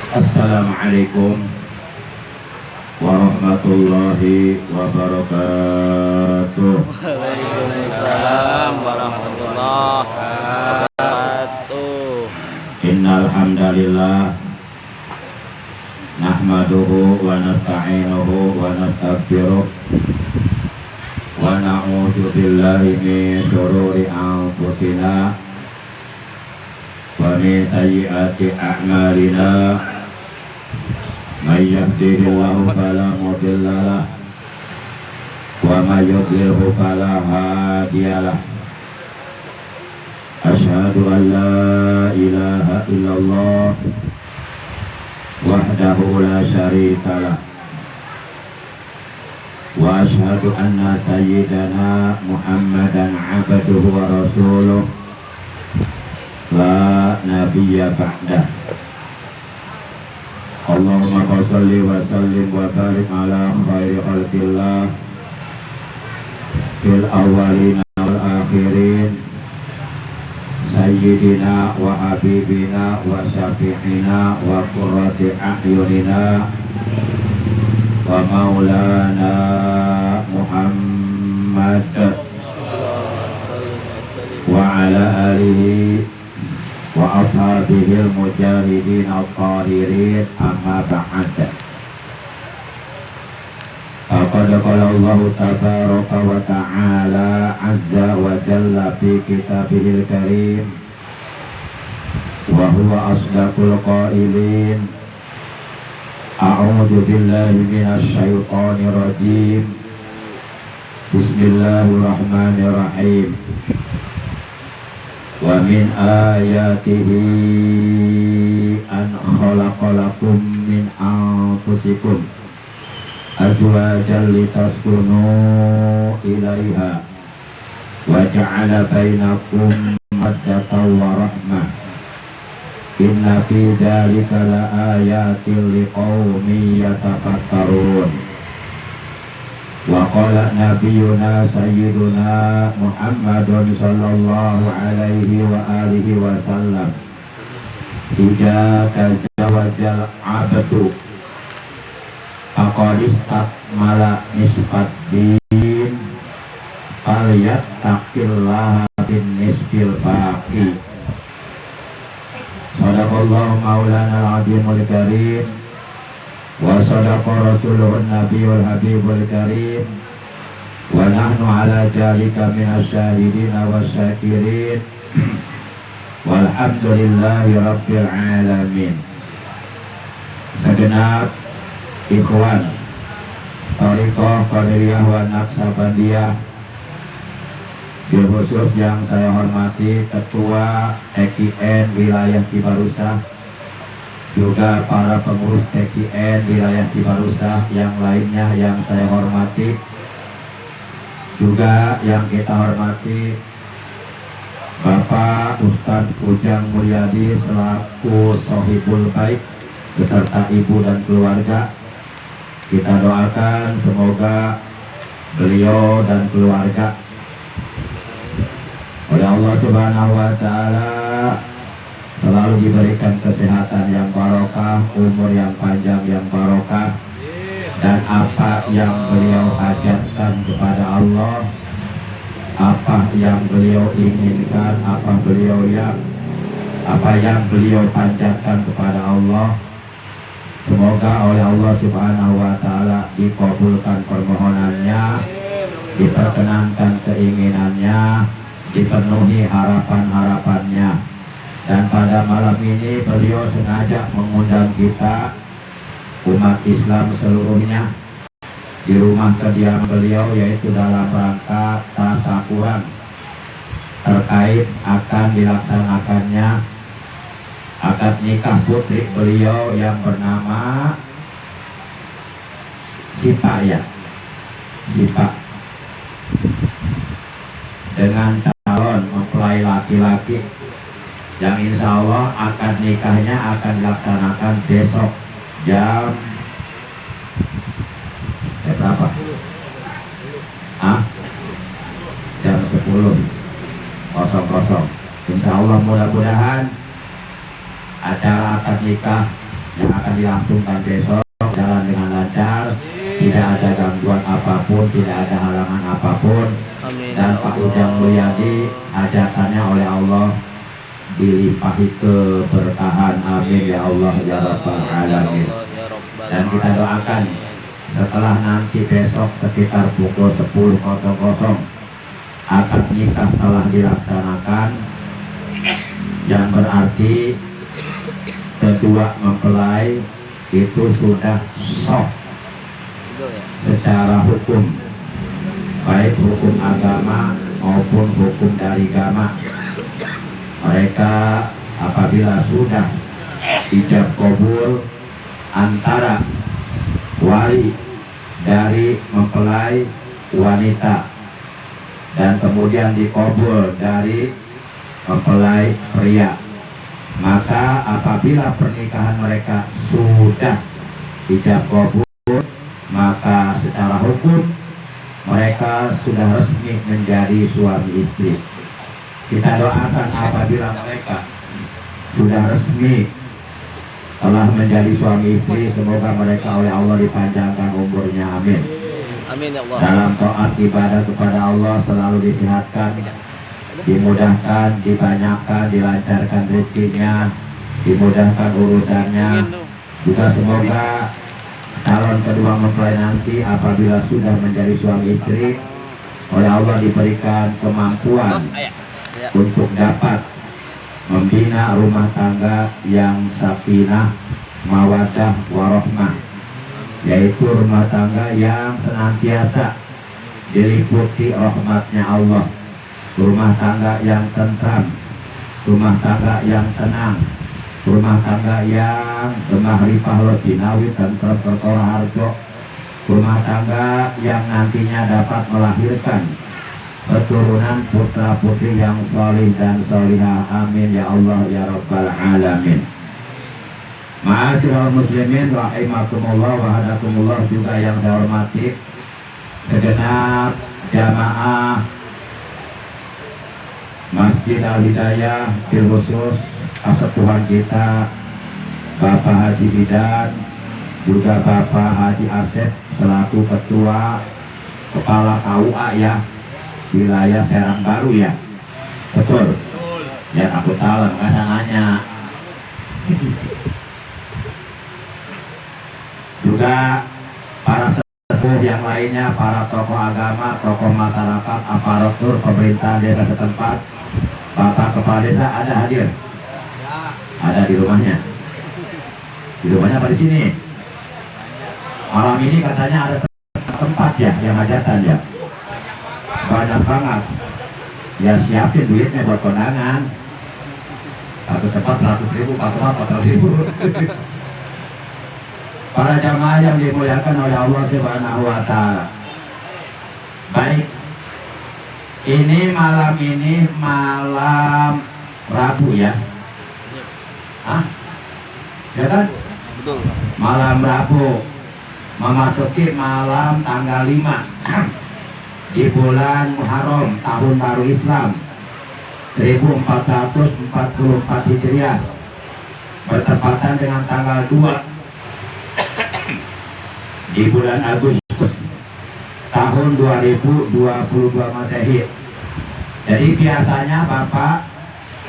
Assalamualaikum warahmatullahi wabarakatuh. Waalaikumsalam warahmatullahi wabarakatuh. Innal hamdalillah nahmaduhu wa nasta'inuhu wa nastaghfiruh wa na'udzu billahi min syururi anfusina wa min sayyiati a'malina. May yahdihillahu fala mudilla lahu wa may yudlilhu fala hadiyalah. Asyhadu an la ilaha illallah wahdahu la syarikalah wa asyhadu anna sayyidana Muhammadan abduhu wa rasuluh la nabiyya ba'dah. Allahumma shalli wa sallim wa barik ala khairi khalqillah fil awwalin wal akhirin sayyidina wa habibina wa syafi'ina wa qurrati a'yunina wa maulana Muhammad wa ala alihi wa ashabihil mujahidin al-tahirin, amma ba'd. Qad qala Allah tabaraka wa ta'ala azza wa jalla fi kitabihil karim wa huwa asdaqul qailin. A'udzu billahi minasy syaithanir rajim. Bismillahirrahmanirrahim. Wa min ayatihi an khalaqalakum min anfusikum azwajan litaskunu ilaiha wa ja'ala bainakum mawaddatan wa rahmah. Inna fi dzalika laayatin liqaumin yatafakkarun. Wa qala nabiyuna sayyiduna Muhammadun sallallahu alaihi wa alihi wa sallam, idza tazawwajal abdu faqad istakmala nisfad din falyattaqillaha bin nisfil baqi. Sadaqallahu maulana al-azimul karim wa sadaqa rasuluhun nabiyul habibul karim wa nahnu ala jalika minas syahidin wa syakirin walhamdulillahi rabbil alamin. Segenap ikhwan Thariqah Qadiriyah wa Naqsabandiyah, bil khusus yang saya hormati Ketua TKN Wilayah Cibarusah, juga para pengurus TKN Wilayah Cibarusah yang lainnya yang saya hormati, juga yang kita hormati Bapak Ustadz Ujang Mulyadi selaku Sohibul Baik beserta ibu dan keluarga. Kita doakan semoga beliau dan keluarga oleh Allah Subhanahu wa Ta'ala selalu diberikan kesehatan yang barokah, umur yang panjang yang barokah, dan apa yang beliau hajatkan kepada Allah, apa yang beliau inginkan, apa yang beliau panjatkan kepada Allah, semoga oleh Allah Subhanahu wa Ta'ala dikabulkan permohonannya, diperkenankan keinginannya, dipenuhi harapan-harapannya. Dan pada malam ini beliau sengaja mengundang kita umat Islam seluruhnya di rumah kediaman beliau, yaitu dalam rangka tasyakuran terkait akan dilaksanakannya akad nikah putri beliau yang bernama Sipa, ya, Sipa, dengan calon mempelai laki-laki yang insya Allah akad nikahnya akan dilaksanakan besok jam berapa? Jam 10.00. Insya Allah mudah-mudahan acara akad nikah yang akan dilangsungkan besok jalan dengan lancar, tidak ada gangguan apapun, tidak ada halangan apapun. Amin. Dan Pak Ujang Mulyadi hajatannya oleh Allah dilimpahi keberkahan. Amin ya Allah ya Rabbal Alamin. Dan kita doakan setelah nanti besok sekitar pukul 10.00 akad nikah telah dilaksanakan, yang berarti kedua mempelai itu sudah sah secara hukum, baik hukum agama maupun hukum dari agama. Mereka apabila sudah ijab kabul antara wali dari mempelai wanita dan kemudian dikabul dari mempelai pria, maka apabila pernikahan mereka sudah ijab kabul, maka secara hukum mereka sudah resmi menjadi suami istri. Kita doakan apabila mereka sudah resmi telah menjadi suami istri, semoga mereka oleh Allah dipanjangkan umurnya. Amin. Amin ya Allah. Dalam taat ibadah kepada Allah selalu disehatkan, dimudahkan, dibanyakan, dilancarkan rezekinya, dimudahkan urusannya. Juga semoga calon kedua mempelai nanti apabila sudah menjadi suami istri, oleh Allah diberikan kemampuan untuk dapat membina rumah tangga yang sakinah, mawaddah, warahmah, yaitu rumah tangga yang senantiasa diliputi rahmatnya Allah, rumah tangga yang tentram, rumah tangga yang tenang, rumah tangga yang gemah ripah lojinawi tentram perkara harjo, rumah tangga yang nantinya dapat melahirkan keturunan putra putri yang solih dan solihah. Amin ya Allah ya Rabbal Alamin. Ma'asyiral muslimin rahimakumullah wa hadakumullah, juga yang saya hormati segenap jamaah Masjid Al-Hidayah, bil khusus kasepuhan kita Bapak Haji Bidan, juga Bapak Haji Asep selaku ketua kepala KUA ya wilayah Serang Baru ya. Betul ya, takut salah nggak nanya. Juga para sesepuh yang lainnya, para tokoh agama, tokoh masyarakat, aparatur pemerintah desa setempat, Bapak Kepala Desa ada hadir? Ada di rumahnya. Di rumahnya apa di sini? Malam ini katanya ada tempat ya yang hajatan ya. Banyak banget. Ya siapin duitnya buat kondangan. Satu tempat 100.000, 400.000. Para jamaah yang dimuliakan oleh Allah Subhanahu wa Ta'ala. Baik, ini malam Rabu ya. Hah? Ya kan? Betul. Malam Rabu memasuki malam tanggal 5 di bulan Muharram tahun baru Islam 1444 Hijriah, bertepatan dengan tanggal 2 di bulan Agustus tahun 2022 Masehi. Jadi biasanya Bapak,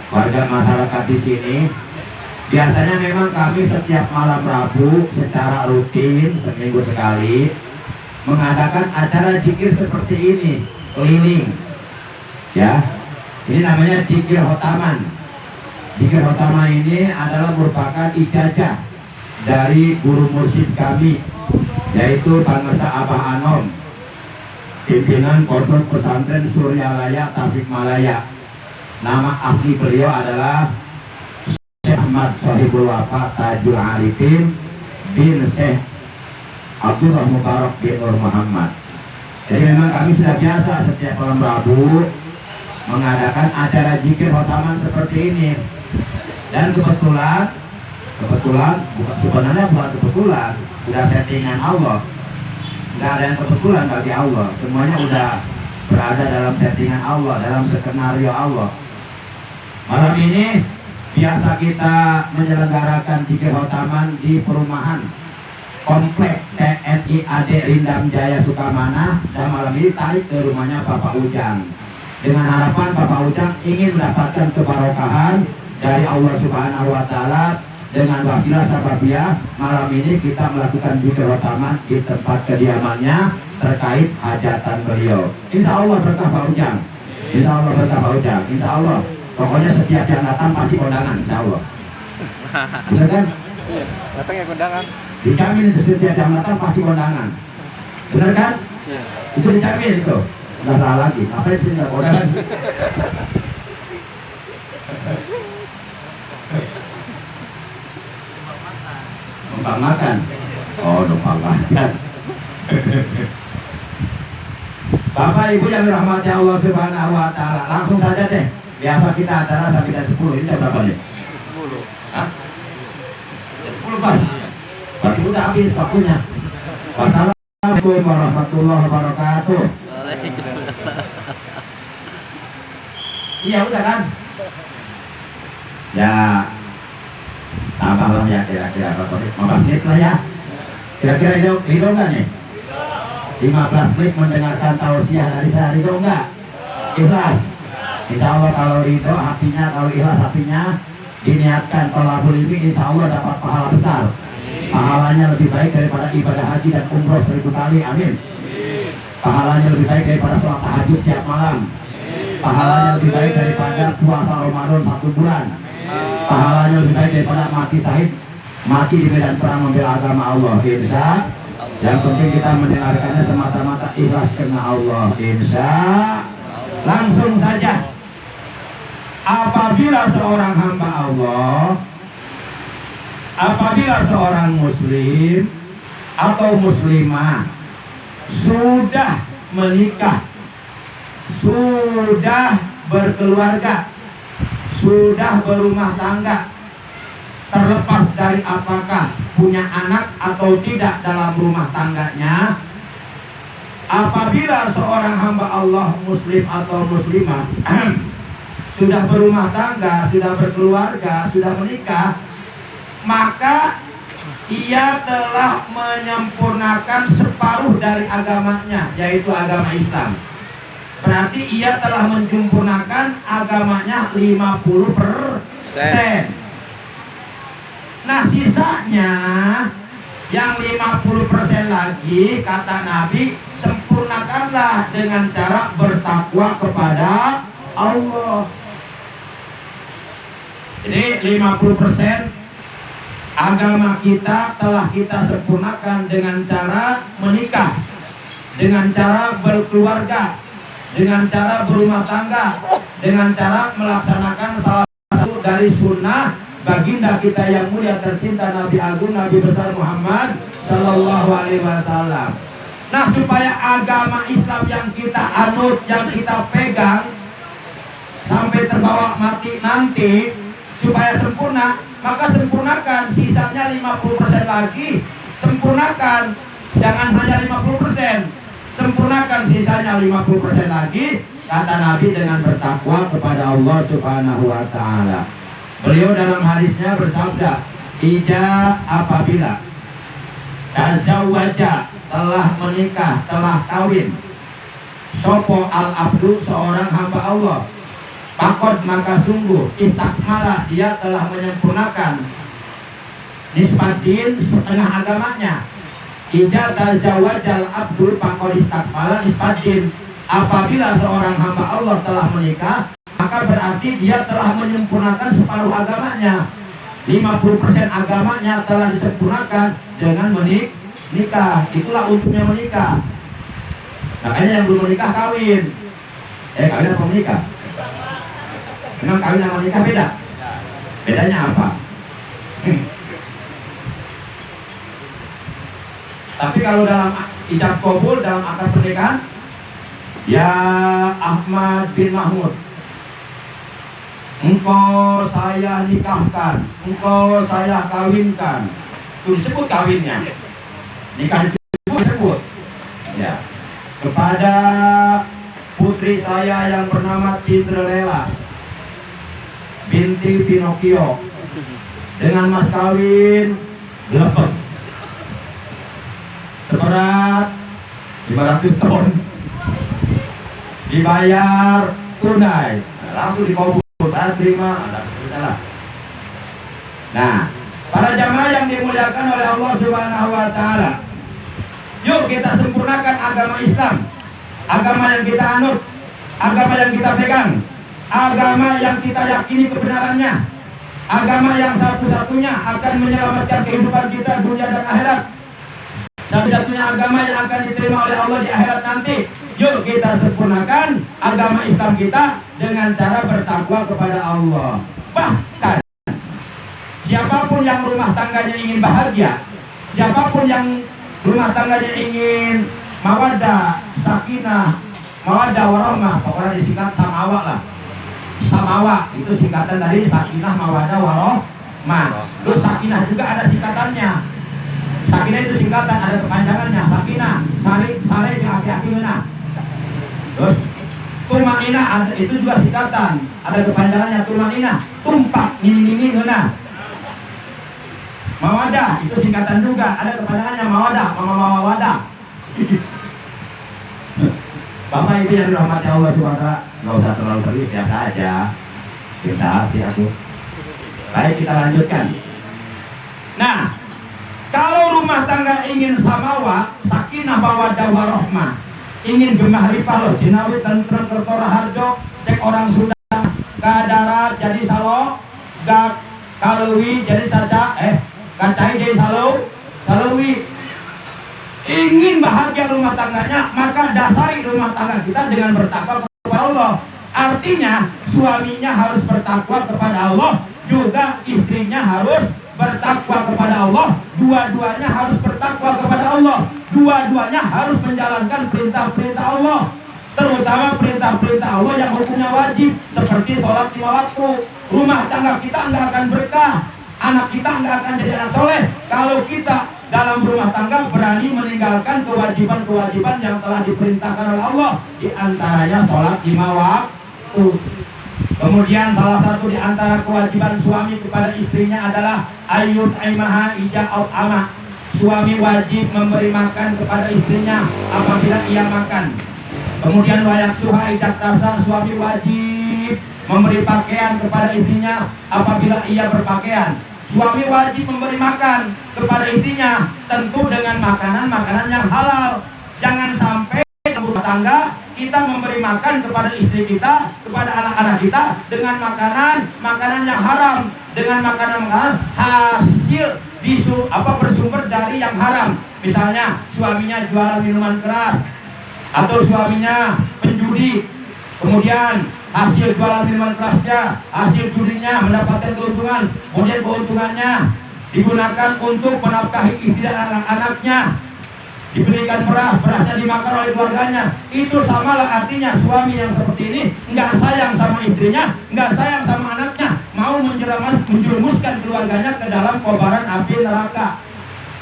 warga masyarakat di sini, biasanya memang kami setiap malam Rabu secara rutin seminggu sekali mengadakan acara zikir seperti ini, keliling ya. Ini namanya zikir khotaman. Zikir khotaman ini adalah merupakan ijazah dari guru mursyid kami, yaitu Pangersa Abah Anom, pimpinan Pondok Pesantren Suryalaya Tasikmalaya. Nama asli beliau adalah Syekh Ahmad Sohibul Wafa Tajul Arifin bin Syekh Abdullah Mubarak bin Nur Muhammad. Jadi memang kami sudah biasa setiap malam Rabu mengadakan acara zikir khotaman seperti ini. Dan kebetulan sebenarnya bukan kebetulan, udah settingan Allah. Nggak ada yang kebetulan bagi Allah, semuanya udah berada dalam settingan Allah, dalam skenario Allah. Malam ini biasa kita menyelenggarakan zikir khotaman di perumahan komplek TNI AD Rindam Jaya Sukamana, dan malam ini tarik ke rumahnya Bapak Ujang dengan harapan Bapak Ujang ingin mendapatkan kebarokahan dari Allah Subhanahu wa Ta'ala. Dengan wasilah sababiah malam ini kita melakukan zikir khotaman di tempat kediamannya terkait hajatan beliau. Insya Allah berkah Pak Ujang, insya Allah berkah Pak Ujang, insya Allah. Pokoknya setiap yang datang pasti kondangan, insya Allah. Benar kan? Datang ya kondangan. Dijamin itu setiap yang datang pasti kondangan. Benar kan? Iya. Itu dijamin itu. Nggak salah lagi. Apa di sini nggak kondangan? Numpang makan. Oh, numpang makan. Bapak Ibu yang dirahmati Allah Subhanahu wa Ta'ala, langsung saja deh. Biasa kita acara sampai jam 10. Ini jam berapa nih? 10. Hah? Jam 10 pas. Berarti udah habis waktunya. Wassalamualaikum warahmatullahi wabarakatuh. Iya udah kan? Ya tambahlah ya kira-kira berapa menit? 15 menit lah ya. Kira-kira ridho nggak nih? 15 menit mendengarkan tausiah dari saya, ridho nggak? Ikhlas? Insya Allah kalau ridho hatinya, kalau ikhlas hatinya, diniatkan thalabul ilmi, insya Allah dapat pahala besar. Pahalanya lebih baik daripada ibadah haji dan umroh 1000 kali, amin. Pahalanya lebih baik daripada sholat tahajud tiap malam. Pahalanya lebih baik daripada puasa Ramadan 1 bulan. Pahalanya lebih baik daripada mati syahid, mati di medan perang membela agama Allah. Insya. Yang penting kita mendengarkannya semata-mata ikhlas karena Allah. Insya. Langsung saja. Apabila seorang hamba Allah, apabila seorang muslim atau muslimah sudah menikah, sudah berkeluarga, sudah berumah tangga, terlepas dari apakah punya anak atau tidak dalam rumah tangganya, apabila seorang hamba Allah muslim atau muslimah sudah berumah tangga, sudah berkeluarga, sudah menikah, maka ia telah menyempurnakan separuh dari agamanya, yaitu agama Islam. Berarti ia telah menyempurnakan agamanya 50%. Nah sisanya yang 50% lagi, kata Nabi, sempurnakanlah dengan cara bertakwa kepada Allah. Jadi 50% agama kita telah kita sempurnakan dengan cara menikah, dengan cara berkeluarga, dengan cara berumah tangga, dengan cara melaksanakan salah satu dari sunnah baginda kita yang mulia tercinta Nabi Agung Nabi besar Muhammad Sallallahu Alaihi Wasallam. Nah supaya agama Islam yang kita anut, yang kita pegang sampai terbawa mati nanti, supaya sempurna, maka sempurnakan sisanya 50% lagi, sempurnakan, jangan hanya 50%, sempurnakan sisanya 50% lagi, kata Nabi, dengan bertakwa kepada Allah Subhanahu wa Ta'ala. Beliau dalam hadisnya bersabda, apabila tazawwaja, telah menikah, telah kawin, sopo al-abdu, seorang hamba Allah, pakod, maka sungguh istakmala, dia telah menyempurnakan nisbatin, setengah agamanya. Idza tazawwajal abdul pakod istakmala nisbatin, apabila seorang hamba Allah telah menikah, maka berarti dia telah menyempurnakan separuh agamanya. 50% agamanya telah disempurnakan dengan menikah. Itulah untungnya menikah. Makanya yang belum menikah kawin. Kawin apa menikah? Dengan kawin sama nikah beda. Bedanya apa? Tapi kalau dalam ijab kabul, dalam akad pernikahan, ya Ahmad bin Mahmud, engkau saya nikahkan, engkau saya kawinkan. Itu disebut kawinnya. Nikah disebut. Ya. Kepada putri saya yang bernama Cinderella, binti Pinocchio dengan mas kawin lepek seberat 500 ton, dibayar tunai, langsung dikabul, saya terima, ada salah. Nah, para jamaah yang dimuliakan oleh Allah Subhanahu wa taala, yuk kita sempurnakan agama Islam, agama yang kita anut, agama yang kita pegang, agama yang kita yakini kebenarannya, agama yang satu-satunya akan menyelamatkan kehidupan kita dunia dan akhirat, satu-satunya agama yang akan diterima oleh Allah di akhirat nanti. Yuk kita sempurnakan agama Islam kita dengan cara bertakwa kepada Allah. Bahkan siapapun yang rumah tangganya ingin bahagia, siapapun yang rumah tangganya ingin mawaddah, sakinah, mawaddah warahmah, pokoknya disingkat samawa lah. Samawa itu singkatan dari sakinah, mawaddah, warahmah. Terus sakinah juga ada singkatannya. Sakinah itu singkatan, ada kepanjangannya. Sakinah, saleh di hati-hati mana. Terus tumanina itu juga singkatan, ada kepanjangannya. Tumanina, tumpak, nini mana. Mawadah itu singkatan juga, ada kepanjangannya. Mawadah, mawadah. Bapak Ibu yang dirahmati Allah Subhanahu wa taala, nggak usah terlalu serius, biasa aja. Biasa sih aku. Baik, kita lanjutkan. Nah, kalau rumah tangga ingin samawa, sakinah, mawaddah, warahmah, ingin gemah ripah, jinawi, tentrem, kertora harjo, cek orang Sunda, kadarat jadi salo, gak kalwi jadi saja, kacai jadi salwi. Ingin bahagia rumah tangganya, maka dasari rumah tangga kita dengan bertakwa kepada Allah. Artinya suaminya harus bertakwa kepada Allah, juga istrinya harus bertakwa kepada Allah. Dua-duanya harus bertakwa kepada Allah. Dua-duanya harus menjalankan perintah-perintah Allah, terutama perintah-perintah Allah yang hukumnya wajib, seperti sholat 5 waktu. Rumah tangga kita nggak akan berkah, anak kita nggak akan jadi anak soleh kalau kita dalam rumah tangga berani meninggalkan kewajiban-kewajiban yang telah diperintahkan oleh Allah, di antaranya sholat 5 waktu. Kemudian salah satu di antara kewajiban suami kepada istrinya adalah ayut aimaha ija'at amah. Suami wajib memberi makan kepada istrinya apabila ia makan. Kemudian wayak suha ijak tasa, suami wajib memberi pakaian kepada istrinya apabila ia berpakaian. Suami wajib memberi makan kepada istrinya, tentu dengan makanan-makanan yang halal. Jangan sampai rumah tangga kita memberi makan kepada istri kita, kepada anak-anak kita dengan makanan yang haram, dengan makanan hasil bersumber dari yang haram. Misalnya suaminya jualan minuman keras, atau suaminya penjudi, kemudian hasil jualan minuman kerasnya, hasil judinya mendapatkan keuntungan, kemudian keuntungannya digunakan untuk menafkahi istri dan anak-anaknya, diberikan berasnya dimakan oleh keluarganya. Itu samalah artinya suami yang seperti ini nggak sayang sama istrinya, nggak sayang sama anaknya, mau menjerumuskan keluarganya ke dalam kobaran api neraka.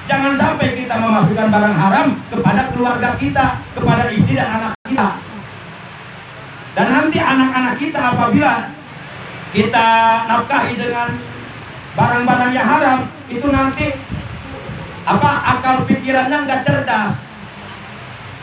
Jangan sampai kita memasukkan barang haram kepada keluarga kita, kepada istri dan anak kita. Dan nanti anak-anak kita apabila kita nafkahi dengan barang-barang yang haram, itu nanti akal pikirannya nggak cerdas.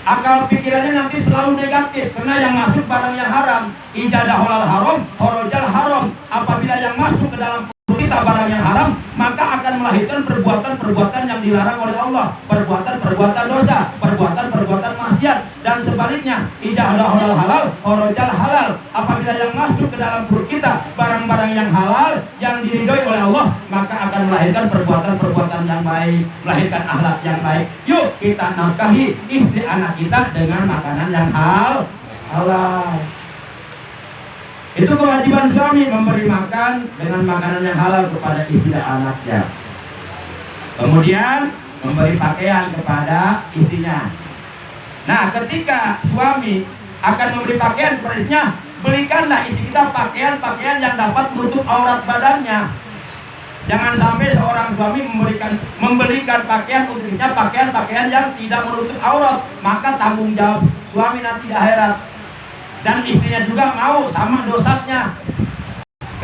Akal pikirannya nanti selalu negatif, karena yang masuk barang yang haram. Ijadah halal haram, horojal haram. Apabila yang masuk ke dalam kita barang yang haram, maka akan melahirkan perbuatan-perbuatan yang dilarang oleh Allah, perbuatan-perbuatan dosa, perbuatan-perbuatan maksiat. Dan sebaliknya, ijadah halal, horojal halal. Apabila yang masuk ke dalam perut kita barang-barang yang halal, yang diridhoi oleh Allah, maka akan melahirkan perbuatan-perbuatan yang baik, melahirkan akhlak yang baik. Yuk kita nafkahi istri anak kita dengan makanan yang halal. Itu kewajiban suami, memberi makan dengan makanan yang halal kepada istri dan anaknya. Kemudian memberi pakaian kepada istrinya. Nah, ketika suami akan memberi pakaian kepada istrinya, belikanlah istri kita pakaian-pakaian yang dapat menutup aurat badannya. Jangan sampai seorang suami membelikan pakaian untuk istrinya, pakaian-pakaian yang tidak menutup aurat, maka tanggung jawab suami nanti di akhirat. Dan istrinya juga mau sama dosanya.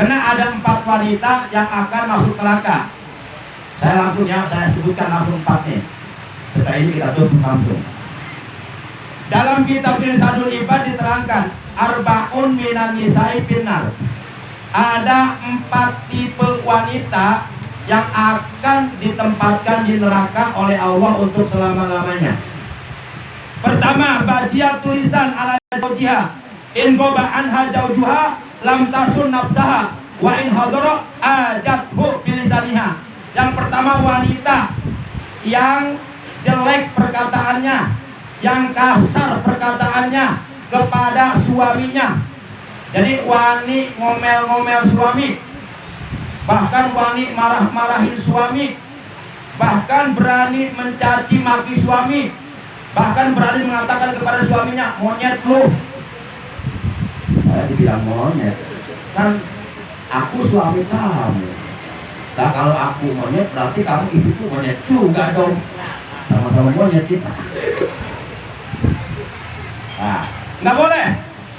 Karena ada 4 wanita yang akan masuk neraka. Saya sebutkan langsung 4 nih. Setelah ini kita tutup langsung. Dalam kitab Irsyadul Ibad diterangkan arba'un minan nisa'i finnar. Ada 4 tipe wanita yang akan ditempatkan di neraka oleh Allah untuk selama-lamanya. Pertama, badiat tulisan ala zawjiha in goba anha zawjuha lam tasun nafsaha wa in hadara ajathu bilisaniha. Yang pertama, wanita yang jelek perkataannya, yang kasar perkataannya kepada suaminya. Jadi wani ngomel-ngomel suami, bahkan wani marah-marahin suami, bahkan berani mencaci maki suami, bahkan berani mengatakan kepada suaminya, monyet lu. Saya dibilang monyet, kan aku suami kamu. Nah kalau aku monyet berarti kamu istriku monyet juga dong. Sama-sama monyet kita. Nah, nggak boleh.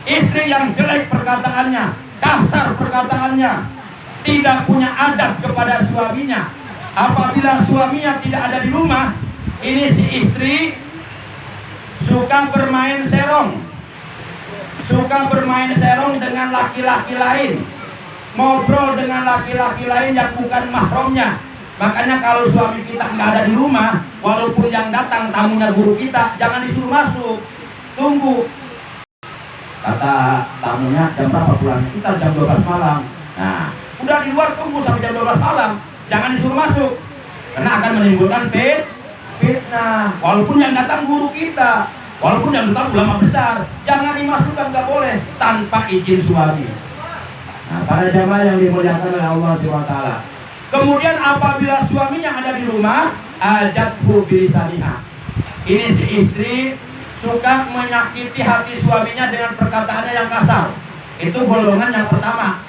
Istri yang jelek perkataannya, kasar perkataannya, tidak punya adab kepada suaminya. Apabila suaminya tidak ada di rumah, ini si istri suka bermain serong, dengan laki-laki lain, ngobrol dengan laki-laki lain yang bukan mahramnya. Makanya kalau suami kita nggak ada di rumah, walaupun yang datang tamunya guru kita, jangan disuruh masuk, tunggu. Kata tamunya jam berapa pulangnya? Kita jam 12 malam. Nah, udah di luar tunggu sampai jam 12 malam. Jangan disuruh masuk, karena akan menimbulkan fitnah. Walaupun yang datang guru kita, walaupun yang datang ulama besar, jangan dimasukkan, nggak boleh tanpa izin suami. Nah, para jamaah yang dimuliakan oleh Allah SWT. Kemudian apabila suaminya ada di rumah, ajathu bilisaniha. Ini si istri suka menyakiti hati suaminya dengan perkataannya yang kasar. Itu golongan yang pertama,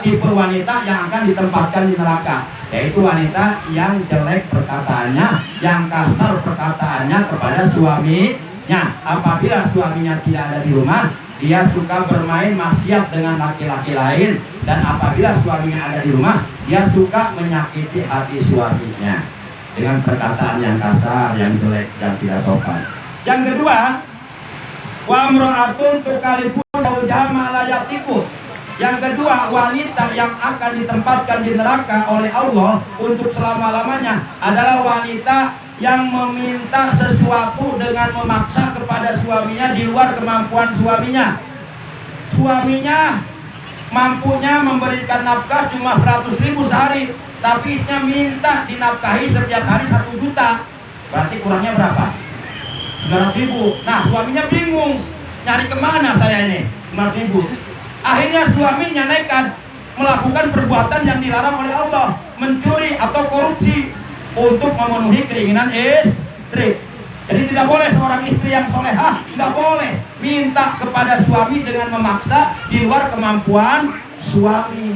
tipe wanita yang akan ditempatkan di neraka, yaitu wanita yang jelek perkataannya, yang kasar perkataannya kepada suaminya. Apabila suaminya tidak ada di rumah, dia suka bermain maksiat dengan laki-laki lain, dan apabila suaminya ada di rumah, dia suka menyakiti hati suaminya dengan perkataan yang kasar, yang jelek, yang tidak sopan. Yang kedua, wa imra'atun tukalifun zawjaha ma la yatiqu. Yang kedua, wanita yang akan ditempatkan di neraka oleh Allah untuk selama-lamanya adalah wanita yang meminta sesuatu dengan memaksa kepada suaminya di luar kemampuan suaminya. Suaminya mampunya memberikan nafkah cuma 100.000 sehari, tapi istrinya minta dinafkahi setiap hari 1 juta. Berarti kurangnya berapa? 900.000. Nah, suaminya bingung, nyari kemana saya ini 900.000. Akhirnya suaminya nekat melakukan perbuatan yang dilarang oleh Allah, mencuri atau korupsi untuk memenuhi keinginan istri. Jadi tidak boleh seorang istri yang solehah, nggak boleh minta kepada suami dengan memaksa di luar kemampuan suami.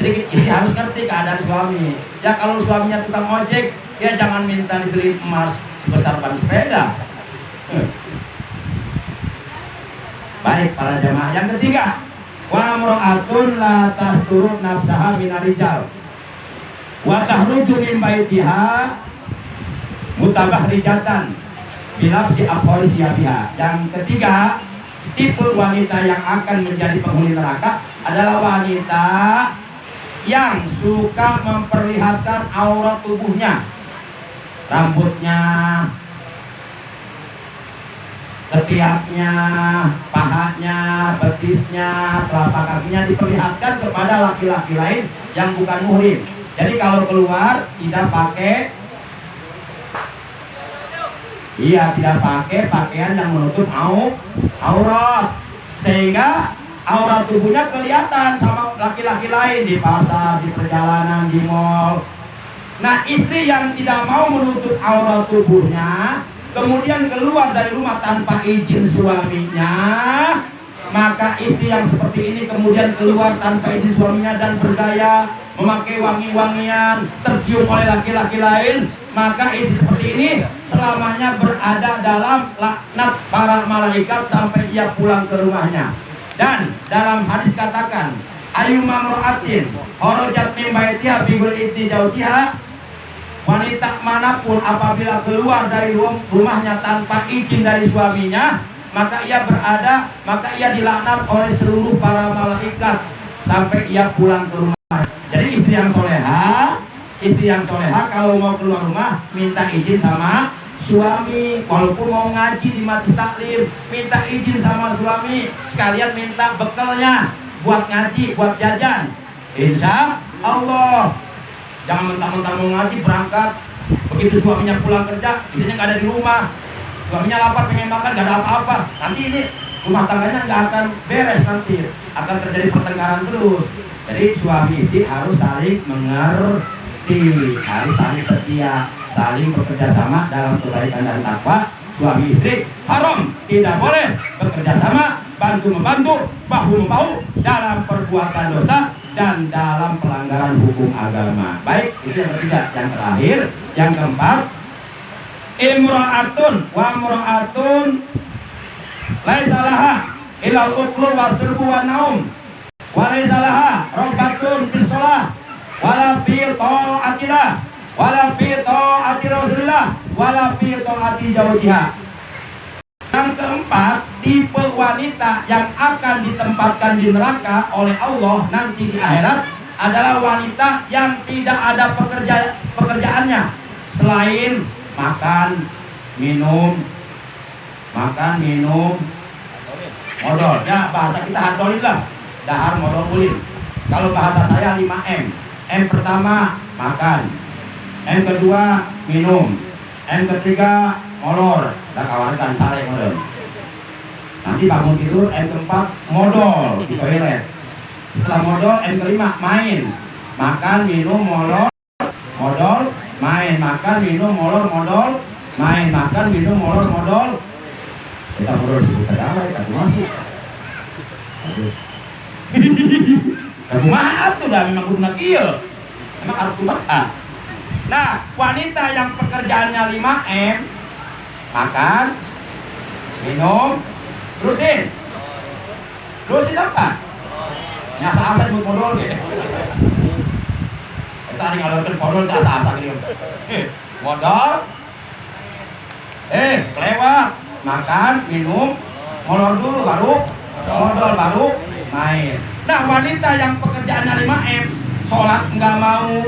Jadi istri harus ngerti keadaan suami. Ya kalau suaminya tukang ojek, ya jangan minta dibeli emas sebesar ban sepeda. Baik para jamaah, yang ketiga, wa imra'atun la tasturut nafsaha minar rijal wa tahruju min baitiha mutabahrijatan bilabsi aqwali siyabiha. Yang ketiga, tipe wanita yang akan menjadi penghuni neraka adalah wanita yang suka memperlihatkan aurat tubuhnya, rambutnya, ketiaknya, pahanya, betisnya, telapak kakinya diperlihatkan kepada laki-laki lain yang bukan muhrim. Jadi kalau keluar tidak pakai pakaian yang menutup aurat, sehingga aurat tubuhnya kelihatan sama laki-laki lain di pasar, di perjalanan, di mall. Nah, istri yang tidak mau menutup aurat tubuhnya kemudian keluar dari rumah tanpa izin suaminya, maka istri yang seperti ini kemudian keluar tanpa izin suaminya dan bergaya memakai wangi-wangian, tercium oleh laki-laki lain, maka istri seperti ini selamanya berada dalam laknat para malaikat sampai ia pulang ke rumahnya. Dan dalam hadis katakan, ayyuma mar'atin kharajat min baitiha bi ghairi zawjiha, wanita manapun apabila keluar dari rumahnya tanpa izin dari suaminya, maka ia dilaknat oleh seluruh para malaikat sampai ia pulang ke rumah. Jadi istri yang soleha kalau mau keluar rumah minta izin sama suami. Walaupun mau ngaji di majlis taklim, minta izin sama suami, sekalian minta bekalnya buat ngaji, buat jajan. Insya Allah. Jangan mentang-mentang mau ngaji berangkat, begitu suaminya pulang kerja, istrinya nggak ada di rumah, suaminya lapar pengen makan, nggak ada apa-apa, nanti ini rumah tangganya nggak akan beres, nanti akan terjadi pertengkaran terus. Jadi suami istri harus saling mengerti, harus saling setia, saling bekerja sama dalam kebaikan dan takwa. Suami istri haram, tidak boleh bekerja sama, bantu membantu, bahu membahu dalam perbuatan dosa dan dalam pelanggaran hukum agama. Baik, itu yang ketiga. Yang terakhir, yang keempat, imra'atun wa imra'atun laisa laha ilal uklu wa sirbu wa naum wa laisa laha rabbatun bis shalah wala fi ta'atillah wala fi ta'ati rasulillah wala fi ta'ati zawjiha. Yang keempat, tipe wanita yang akan ditempatkan di neraka oleh Allah nanti di akhirat adalah wanita yang tidak ada pekerjaannya selain makan, minum, modal. Ya, bahasa kita hadolin lah, dahar modal ulin. Kalau bahasa saya 5M. M pertama makan, M kedua minum, M ketiga molor, dah kawankan cari modal. Nanti bangun tidur, M keempat modal di toilet. Setelah modal, M kelima main, makan, minum, molor, modal, main, makan, minum, molor, modal, main, makan, minum, molor, modal. Kita modal sebentar aja, kita masuk. Aku maaf tuh dah memang guna kieu. Memang harus kumaha. Nah, wanita yang pekerjaannya 5M, makan, minum, terusin apa? Nyasa asa buat modal gitu. Kita hari ngalorkan modal ke asa gitu. Modal, kelewat, makan, minum, molor dulu baru modal, baru main. Nah, wanita yang pekerjaannya 5M, sholat nggak mau,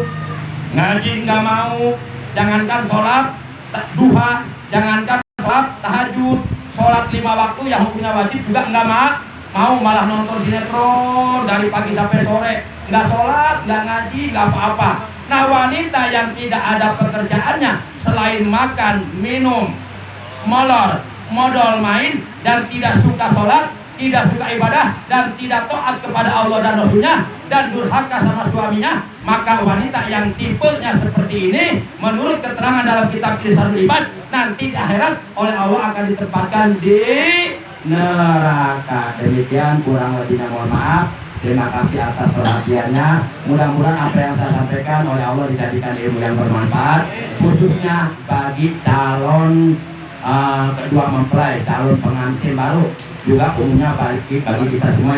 ngaji nggak mau, jangankan sholat duha, jangankan sholat tahajud, sholat 5 waktu yang hukumnya wajib juga nggak mau, malah nonton sinetron dari pagi sampai sore, nggak sholat, nggak ngaji, nggak apa-apa. Nah, wanita yang tidak ada pekerjaannya selain makan, minum, molor, modal, main, dan tidak suka sholat, tidak suka ibadah, dan tidak taat kepada Allah dan Rasulnya, dan durhaka sama suaminya, maka wanita yang tipenya seperti ini menurut keterangan dalam kitab Lisanul Ibad nanti di akhirat oleh Allah akan ditempatkan di neraka. Demikian kurang lebihnya, mohon maaf. Terima kasih atas perhatiannya. Mudah-mudahan apa yang saya sampaikan oleh Allah dijadikan ilmu yang bermanfaat, khususnya bagi calon kedua mempelai, calon pengantin baru, juga umumnya bagi kita semua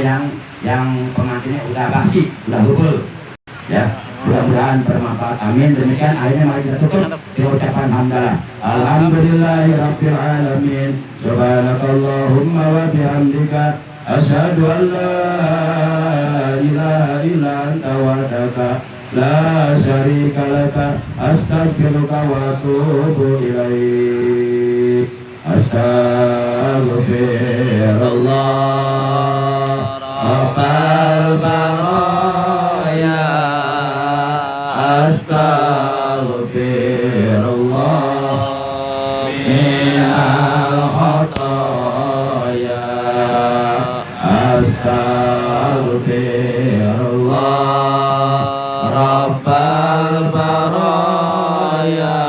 yang pengantinnya udah basi, udah hubul, ya. Mudah-mudahan bermanfaat. Amin. Demikian akhirnya mari kita tutup dengan ucapan hamdalah. Alhamdulillahirabbil alamin. Subhanakallahumma wa bihamdika asyhadu an la ilaha illa anta wahdaka la syarika laka astaghfiruka wa atubu ilaik. Astaghfirullah rabbal baraya, astaghfirullah minal khataya, astaghfirullah rabbal baraya,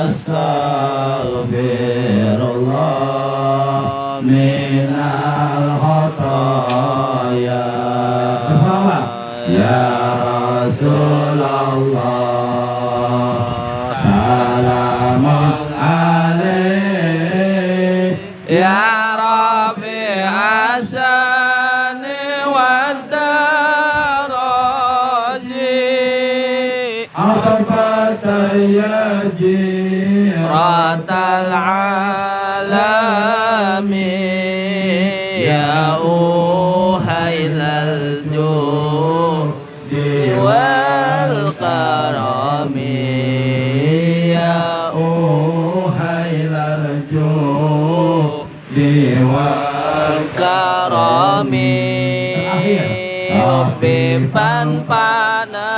astaghfirullah minal khataya. Bersama ya Rasulullah. ratal alamin ya uhailal judi wal karami ya uhailal judi wal karami biban pana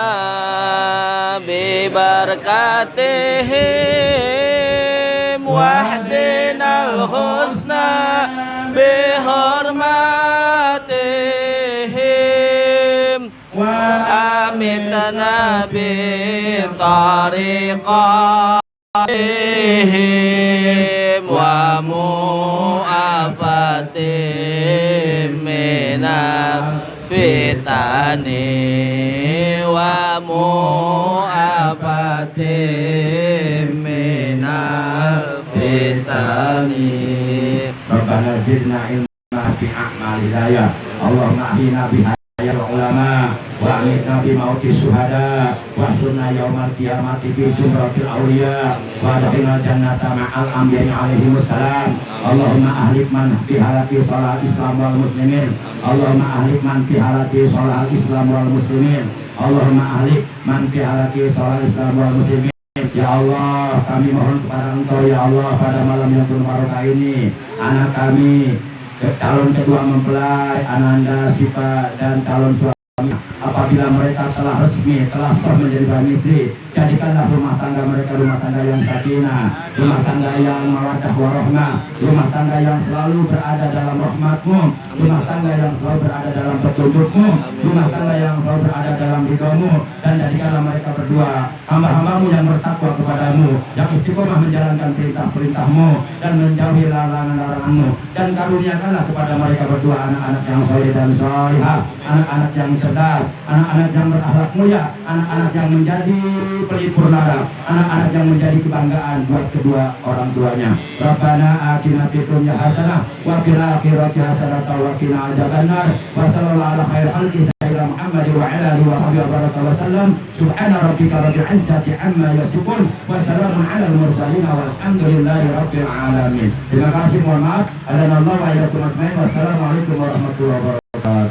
bibarakatihim wahdinal husna bihormatihim wa amitna bitariqatihim wa mu'afatihim minal fitani wa mu'afatim minal fitani Rabbana zidna ilma fi a'mal hidayah Allahumma ahyina bihayal ulama wa amitna bi mauti syuhada wa sunna yaumal qiyamati bi sumratil awliya wa adkhilna jannata ma'al anbiya'i alaihimus salam Allahumma ahlik man fi halati sholal islam wal muslimin Allahumma ahlik man fi halati sholal islam wal muslimin Allahumma ahlik man fi halati sholal islam wal muslimin. Ya Allah, kami mohon kepada Engkau ya Allah pada malam yang penuh barokah ini anak kami calon kedua mempelai Ananda, Sipa dan calon suami apabila mereka telah resmi, telah sah menjadi suami istri, jadikanlah rumah tangga mereka rumah tangga yang sakinah, rumah tangga yang mawaddah warahmah, rumah tangga yang selalu berada dalam rahmat-Mu, rumah tangga yang selalu berada dalam petunjuk-Mu, rumah tangga yang selalu berada dalam ridho-Mu, dan jadikanlah mereka berdua hamba-hamba-Mu yang bertakwa kepadamu, yang istiqomah menjalankan perintah-perintah-Mu dan menjauhi larangan-larangan-Mu, dan karuniakanlah kepada mereka berdua anak-anak yang soleh dan solihah, anak-anak yang cerdas, anak-anak yang berakhlak mulia, anak-anak yang menjadi pelipur lara, anak-anak yang menjadi kebanggaan buat kedua orang tuanya. Rabbana atina fid dunya hasanah wa fil akhirati hasanah wa qina adzabannar. Wa sallallahu ala khairil khalqi sayyidina Muhammad wa ala alihi wa sahbihi wa sallam. Subhana rabbika rabbil izzati amma yasifun wa salamun alal mursalin walhamdulillahi rabbil alamin. Terima kasih, mohon maaf. Adanallahu wa iyyakum ajmain. Wassalamualaikum warahmatullahi wabarakatuh.